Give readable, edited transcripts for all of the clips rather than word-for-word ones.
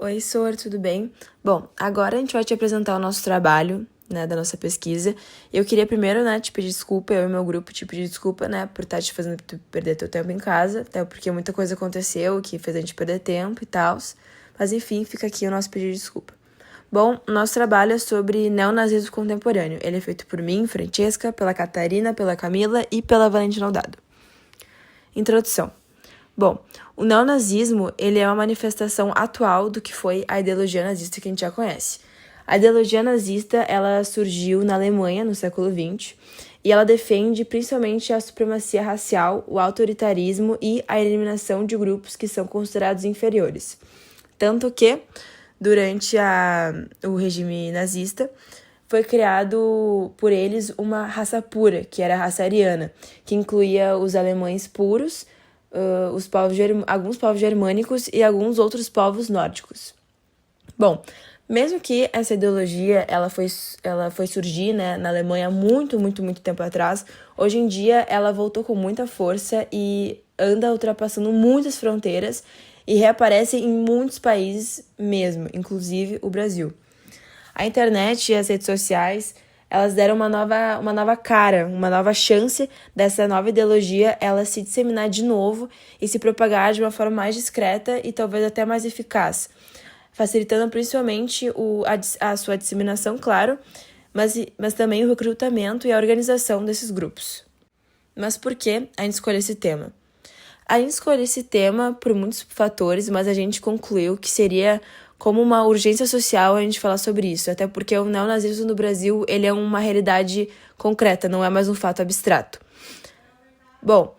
Oi, Sor, tudo bem? Bom, agora a gente vai te apresentar o nosso trabalho, da nossa pesquisa. Eu queria primeiro, te pedir desculpa, eu e meu grupo te pedir desculpa, por estar te fazendo perder teu tempo em casa, até porque muita coisa aconteceu que fez a gente perder tempo e tal. Mas enfim, fica aqui o nosso pedido de desculpa. Bom, o nosso trabalho é sobre neonazismo contemporâneo. Ele é feito por mim, Francesca, pela Catarina, pela Camila e pela Valentina Aldado. Introdução. Bom, o neonazismo ele é uma manifestação atual do que foi a ideologia nazista que a gente já conhece. A ideologia nazista ela surgiu na Alemanha no século XX e ela defende principalmente a supremacia racial, o autoritarismo e a eliminação de grupos que são considerados inferiores. Tanto que, durante o regime nazista, foi criado por eles uma raça pura, que era a raça ariana, que incluía os alemães puros, alguns povos germânicos e alguns outros povos nórdicos. Bom, mesmo que essa ideologia ela foi surgir na Alemanha há muito tempo atrás, hoje em dia ela voltou com muita força e anda ultrapassando muitas fronteiras e reaparece em muitos países mesmo, inclusive o Brasil. A internet e as redes sociais elas deram uma nova cara, uma nova chance dessa nova ideologia ela se disseminar de novo e se propagar de uma forma mais discreta e talvez até mais eficaz, facilitando principalmente a sua disseminação, claro, mas também o recrutamento e a organização desses grupos. Mas por que a gente escolheu esse tema? A gente escolheu esse tema por muitos fatores, mas a gente concluiu que seria como uma urgência social a gente falar sobre isso, até porque o neonazismo no Brasil ele é uma realidade concreta, não é mais um fato abstrato. Bom,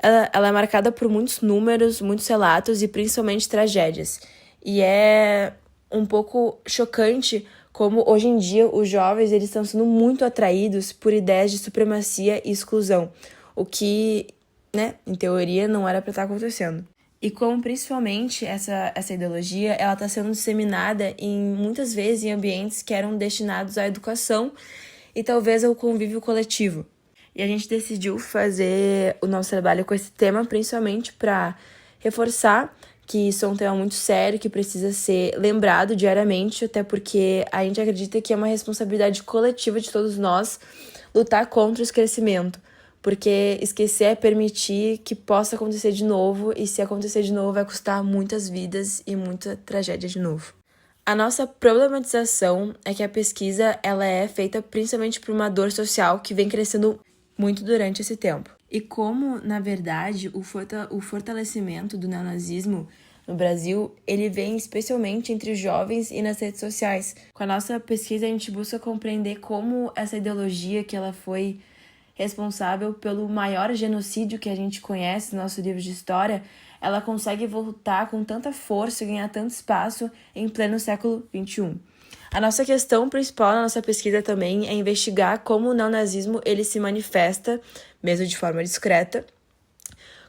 ela é marcada por muitos números, muitos relatos e principalmente tragédias. E é um pouco chocante como hoje em dia os jovens eles estão sendo muito atraídos por ideias de supremacia e exclusão, o que, em teoria, não era para estar acontecendo. E como principalmente essa ideologia ela está sendo disseminada muitas vezes em ambientes que eram destinados à educação e talvez ao convívio coletivo. E a gente decidiu fazer o nosso trabalho com esse tema principalmente para reforçar que isso é um tema muito sério, que precisa ser lembrado diariamente, até porque a gente acredita que é uma responsabilidade coletiva de todos nós lutar contra o esquecimento. Porque esquecer é permitir que possa acontecer de novo, e se acontecer de novo vai custar muitas vidas e muita tragédia de novo. A nossa problematização é que a pesquisa ela é feita principalmente por uma dor social que vem crescendo muito durante esse tempo. E como, na verdade, o fortalecimento do neonazismo no Brasil, ele vem especialmente entre os jovens e nas redes sociais. Com a nossa pesquisa, a gente busca compreender como essa ideologia que ela foi responsável pelo maior genocídio que a gente conhece no nosso livro de história, ela consegue voltar com tanta força e ganhar tanto espaço em pleno século XXI. A nossa questão principal na nossa pesquisa também é investigar como o neonazismo ele se manifesta, mesmo de forma discreta,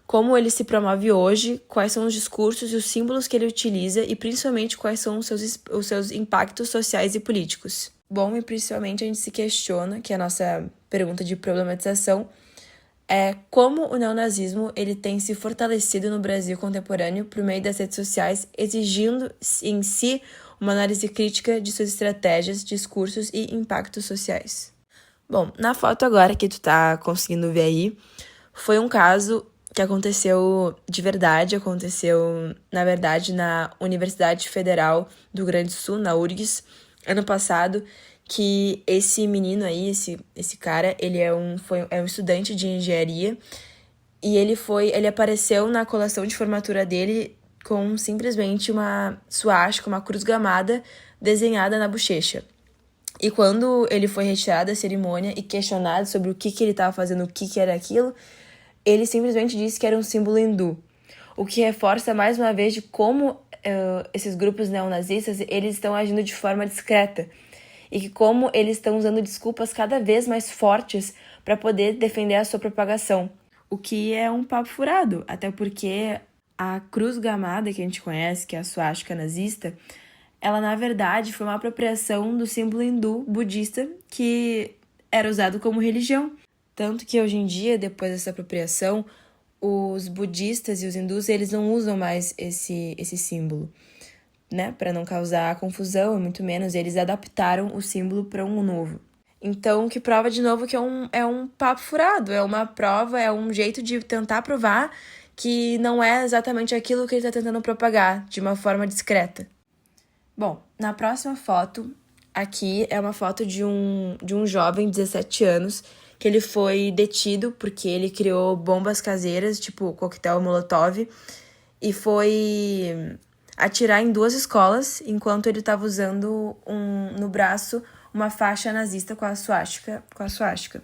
como ele se promove hoje, quais são os discursos e os símbolos que ele utiliza e principalmente quais são os seus impactos sociais e políticos. Bom, e principalmente a gente se questiona, que é a nossa pergunta de problematização, é como o neonazismo ele tem se fortalecido no Brasil contemporâneo por meio das redes sociais, exigindo em si uma análise crítica de suas estratégias, discursos e impactos sociais. Bom, na foto agora que tu tá conseguindo ver aí, foi um caso que aconteceu de verdade, na verdade, na Universidade Federal do Rio Grande do Sul, na URGS, ano passado, que esse menino aí, esse cara, ele é um estudante de engenharia e ele apareceu na colação de formatura dele com simplesmente uma suástica, uma cruz gamada desenhada na bochecha. E quando ele foi retirado da cerimônia e questionado sobre o que ele estava fazendo, o que era aquilo, ele simplesmente disse que era um símbolo hindu, o que reforça mais uma vez de como esses grupos neonazistas eles estão agindo de forma discreta e que como eles estão usando desculpas cada vez mais fortes para poder defender a sua propagação, o que é um papo furado, até porque a cruz gamada que a gente conhece, que é a suástica nazista, ela na verdade foi uma apropriação do símbolo hindu budista que era usado como religião. Tanto que hoje em dia, depois dessa apropriação, os budistas e os hindus, eles não usam mais esse símbolo. né, para não causar confusão, e muito menos eles adaptaram o símbolo para um novo. Então, que prova de novo que é um papo furado, é uma prova, é um jeito de tentar provar que não é exatamente aquilo que ele está tentando propagar, de uma forma discreta. Bom, na próxima foto, aqui é uma foto de um jovem de 17 anos, que ele foi detido porque ele criou bombas caseiras, tipo coquetel Molotov, e foi atirar em 2 escolas, enquanto ele estava usando no braço uma faixa nazista com a suástica,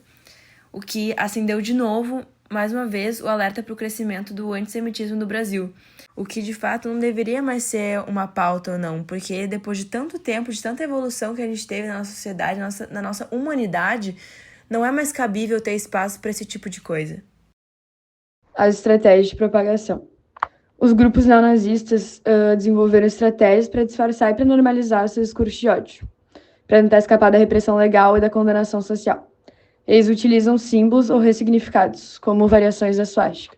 o que acendeu de novo, mais uma vez, o alerta para o crescimento do antissemitismo no Brasil, o que de fato não deveria mais ser uma pauta ou não, porque depois de tanto tempo, de tanta evolução que a gente teve na nossa sociedade, na nossa humanidade, não é mais cabível ter espaço para esse tipo de coisa. As estratégias de propagação. Os grupos neonazistas desenvolveram estratégias para disfarçar e para normalizar seus discursos de ódio, para tentar escapar da repressão legal e da condenação social. Eles utilizam símbolos ou ressignificados, como variações da suástica.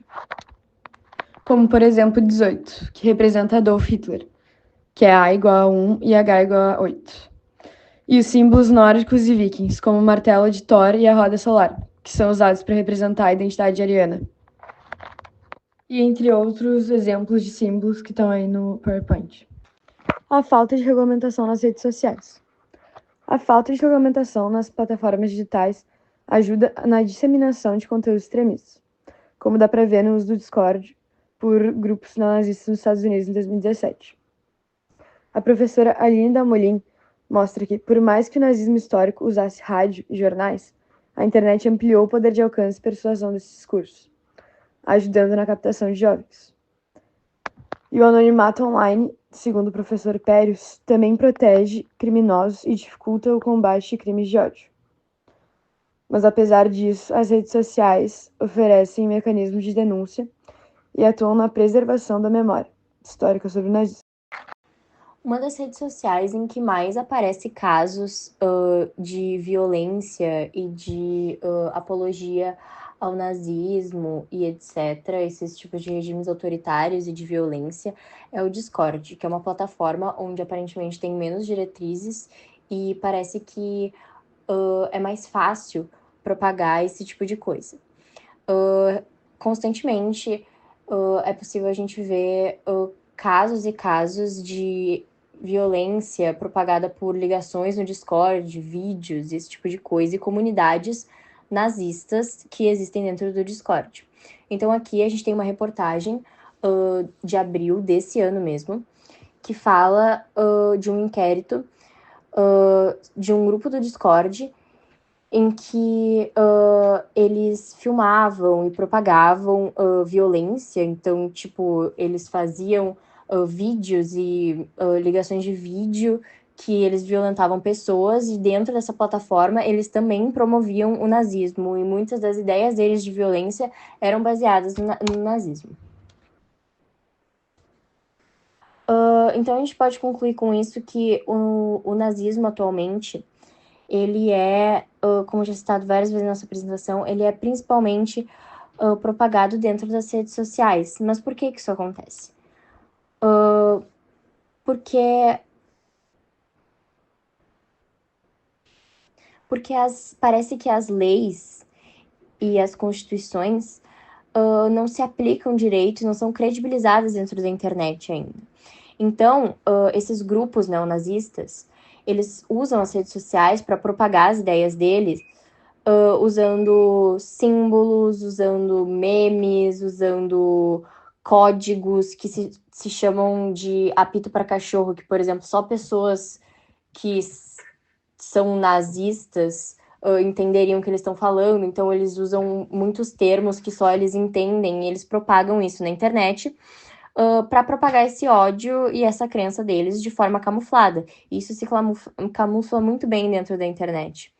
Como, por exemplo, 18, que representa Adolf Hitler, que é A igual a 1 e H igual a 8. E os símbolos nórdicos e vikings, como o martelo de Thor e a roda solar, que são usados para representar a identidade ariana. E entre outros exemplos de símbolos que estão aí no PowerPoint. A falta de regulamentação nas redes sociais. A falta de regulamentação nas plataformas digitais ajuda na disseminação de conteúdos extremistas, como dá para ver no uso do Discord por grupos neonazistas nos Estados Unidos em 2017. A professora Aline Damolin mostra que, por mais que o nazismo histórico usasse rádio e jornais, a internet ampliou o poder de alcance e persuasão desses discursos, ajudando na captação de jovens. E o anonimato online, segundo o professor Pérez, também protege criminosos e dificulta o combate de crimes de ódio. Mas, apesar disso, as redes sociais oferecem mecanismos de denúncia e atuam na preservação da memória histórica sobre o nazismo. Uma das redes sociais em que mais aparece casos de violência e de apologia ao nazismo e etc., esses tipos de regimes autoritários e de violência, é o Discord, que é uma plataforma onde aparentemente tem menos diretrizes e parece que é mais fácil propagar esse tipo de coisa. Constantemente é possível a gente ver casos e casos de violência propagada por ligações no Discord, vídeos, esse tipo de coisa, e comunidades nazistas que existem dentro do Discord. Então aqui a gente tem uma reportagem de abril desse ano mesmo, que fala de um inquérito de um grupo do Discord em que eles filmavam e propagavam violência. Então, tipo, eles faziam vídeos e ligações de vídeo que eles violentavam pessoas, e dentro dessa plataforma eles também promoviam o nazismo, e muitas das ideias deles de violência eram baseadas no nazismo. Então a gente pode concluir com isso que o nazismo atualmente, ele é, como já citado várias vezes na nossa apresentação, ele é principalmente propagado dentro das redes sociais. Mas por que isso acontece? Porque parece que as leis e as constituições não se aplicam direito, não são credibilizadas dentro da internet ainda. Então, esses grupos neonazistas, eles usam as redes sociais para propagar as ideias deles, usando símbolos, usando memes, usando códigos que se chamam de apito para cachorro, que, por exemplo, só pessoas que são nazistas entenderiam o que eles estão falando. Então, eles usam muitos termos que só eles entendem, e eles propagam isso na internet para propagar esse ódio e essa crença deles de forma camuflada. Isso se camufla muito bem dentro da internet.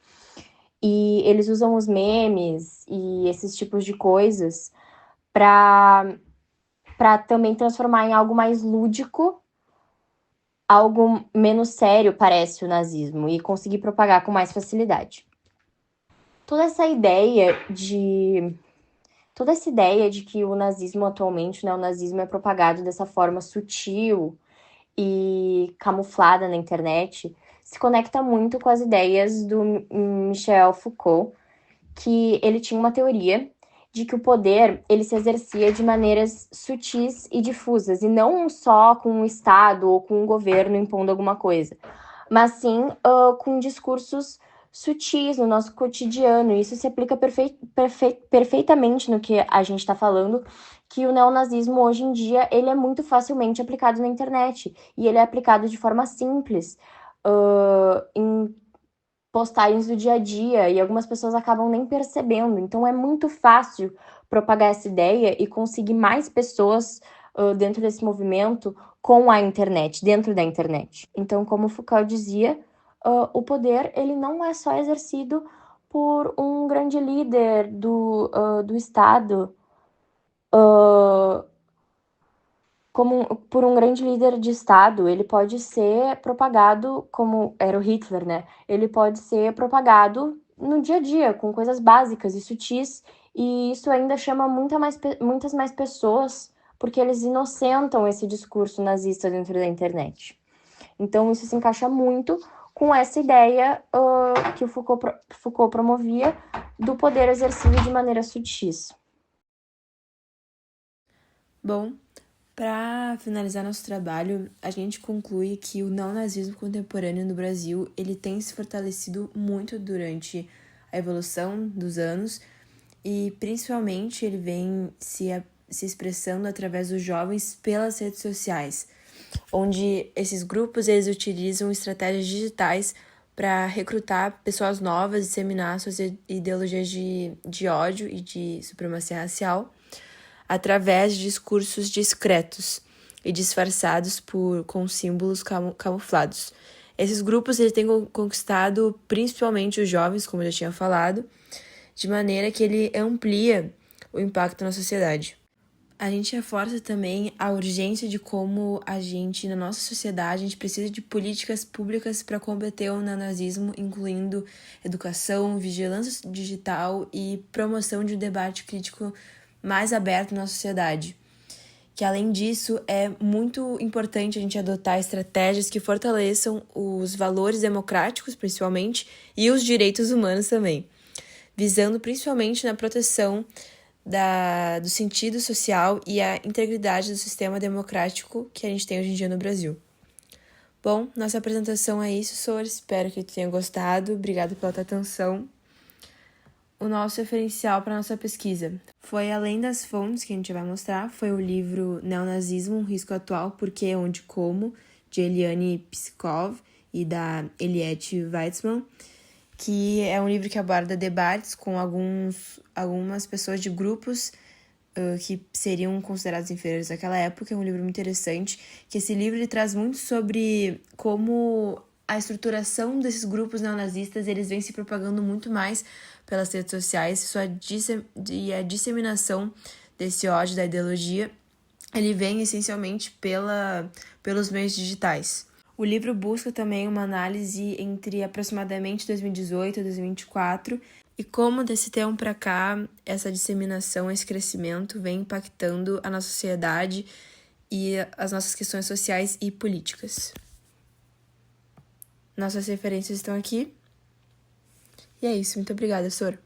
E eles usam os memes e esses tipos de coisas para também transformar em algo mais lúdico, algo menos sério, parece, o nazismo, e conseguir propagar com mais facilidade. Toda essa ideia de que o nazismo atualmente, o neonazismo, é propagado dessa forma sutil e camuflada na internet se conecta muito com as ideias do Michel Foucault, que ele tinha uma teoria de que o poder ele se exercia de maneiras sutis e difusas, e não só com o Estado ou com o governo impondo alguma coisa, mas sim com discursos sutis no nosso cotidiano. Isso se aplica perfeitamente no que a gente está falando, que o neonazismo hoje em dia ele é muito facilmente aplicado na internet, e ele é aplicado de forma simples, em postagens do dia a dia, e algumas pessoas acabam nem percebendo. Então é muito fácil propagar essa ideia e conseguir mais pessoas dentro desse movimento com a internet, dentro da internet. Então, como Foucault dizia, o poder ele não é só exercido por um grande líder do Estado, por um grande líder de Estado. Ele pode ser propagado, como era o Hitler, né? Ele pode ser propagado no dia a dia, com coisas básicas e sutis, e isso ainda chama muitas mais pessoas, porque eles inocentam esse discurso nazista dentro da internet. Então, isso se encaixa muito com essa ideia que o Foucault promovia do poder exercido de maneira sutis. Bom, para finalizar nosso trabalho, a gente conclui que o neonazismo contemporâneo no Brasil ele tem se fortalecido muito durante a evolução dos anos e, principalmente, ele vem se expressando através dos jovens pelas redes sociais, onde esses grupos eles utilizam estratégias digitais para recrutar pessoas novas e disseminar suas ideologias de ódio e de supremacia racial através de discursos discretos e disfarçados com símbolos camuflados. Esses grupos eles têm conquistado principalmente os jovens, como eu já tinha falado, de maneira que ele amplia o impacto na sociedade. A gente reforça também a urgência de como na nossa sociedade, a gente precisa de políticas públicas para combater o neonazismo, incluindo educação, vigilância digital e promoção de um debate crítico mais aberto na sociedade. Que, além disso, é muito importante a gente adotar estratégias que fortaleçam os valores democráticos, principalmente, e os direitos humanos também, visando principalmente na proteção do sentido social e a integridade do sistema democrático que a gente tem hoje em dia no Brasil. Bom, nossa apresentação é isso, Sor. Espero que tu tenha gostado. Obrigada pela tua atenção. O nosso referencial para nossa pesquisa foi, além das fontes que a gente vai mostrar, foi o livro Neonazismo, um risco atual, Por que, onde, como, de Eliane Pskov e da Eliette Weitzman, que é um livro que aborda debates com algumas pessoas de grupos que seriam considerados inferiores naquela época. É um livro muito interessante, que esse livro ele traz muito sobre como a estruturação desses grupos neonazistas eles vêm se propagando muito mais pelas redes sociais e a disseminação desse ódio, da ideologia, ele vem essencialmente pelos meios digitais. O livro busca também uma análise entre aproximadamente 2018 e 2024 e como desse tempo para cá essa disseminação, esse crescimento vem impactando a nossa sociedade e as nossas questões sociais e políticas. Nossas referências estão aqui. E é isso. Muito obrigada, Sor.